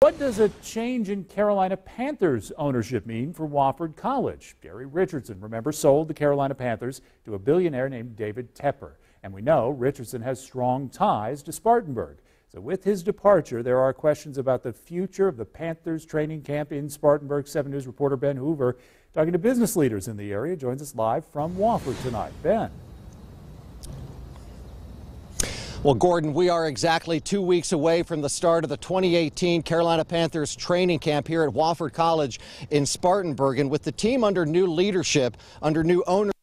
What does a change in Carolina Panthers ownership mean for Wofford College? Jerry Richardson, remember, sold the Carolina Panthers to a billionaire named David Tepper. And we know Richardson has strong ties to Spartanburg. So with his departure, there are questions about the future of the Panthers training camp in Spartanburg. 7 News reporter Ben Hoover, talking to business leaders in the area, joins us live from Wofford tonight. Ben. Well, Gordon, we are exactly 2 weeks away from the start of the 2018 Carolina Panthers training camp here at Wofford College in Spartanburg. And with the team under new leadership, under new ownership,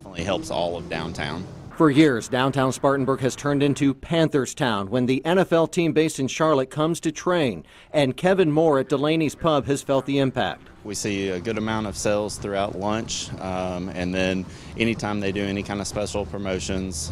definitely helps all of downtown. for years, downtown Spartanburg has turned into Panthers Town when the NFL team based in Charlotte comes to train. And Kevin Moore at Delaney's Pub has felt the impact. We see a good amount of sales throughout lunch, and then anytime they do any kind of special promotions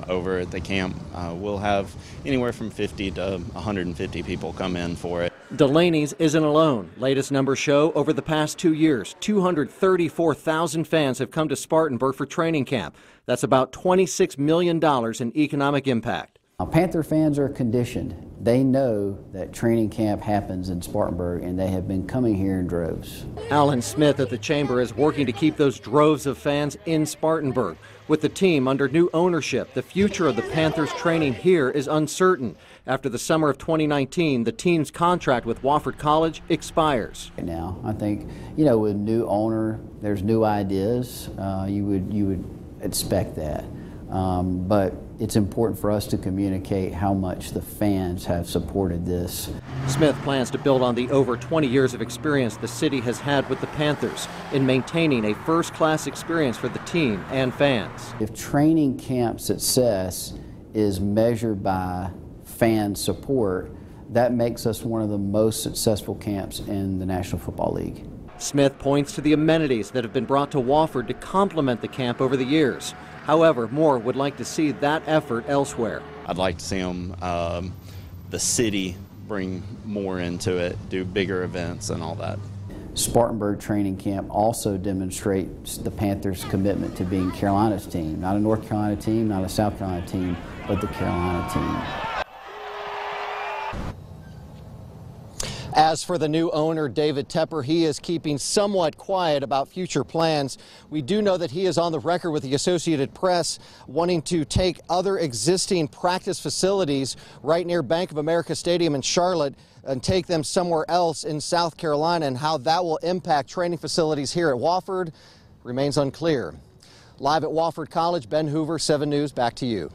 over at the camp, we'll have anywhere from 50 to 150 people come in for it. Delaney's isn't alone. Latest numbers show over the past 2 years, 234,000 fans have come to Spartanburg for training camp. That's about $26 million in economic impact. Now, Panther fans are conditioned. They know that training camp happens in Spartanburg, and they have been coming here in droves. Alan Smith at the Chamber is working to keep those droves of fans in Spartanburg. With the team under new ownership, the future of the Panthers training here is uncertain. After the summer of 2019, the team's contract with Wofford College expires. Right now, I think, with new owner, there's new ideas. You would expect that. But it's important for us to communicate how much the fans have supported this. Smith plans to build on the over 20 years of experience the city has had with the Panthers in maintaining a first-class experience for the team and fans. If training camp success is measured by fan support, that makes us one of the most successful camps in the National Football League. Smith points to the amenities that have been brought to Wofford to complement the camp over the years. However, Moore would like to see that effort elsewhere. I'd like to see them, the city, bring more into it, do bigger events and all that. Spartanburg training camp also demonstrates the Panthers' commitment to being Carolina's team. Not a North Carolina team, not a South Carolina team, but the Carolina team. As for the new owner, David Tepper, he is keeping somewhat quiet about future plans. We do know that he is on the record with the Associated Press wanting to take other existing practice facilities right near Bank of America Stadium in Charlotte and take them somewhere else in South Carolina, and how that will impact training facilities here at Wofford remains unclear. Live at Wofford College, Ben Hoover, 7 News, back to you.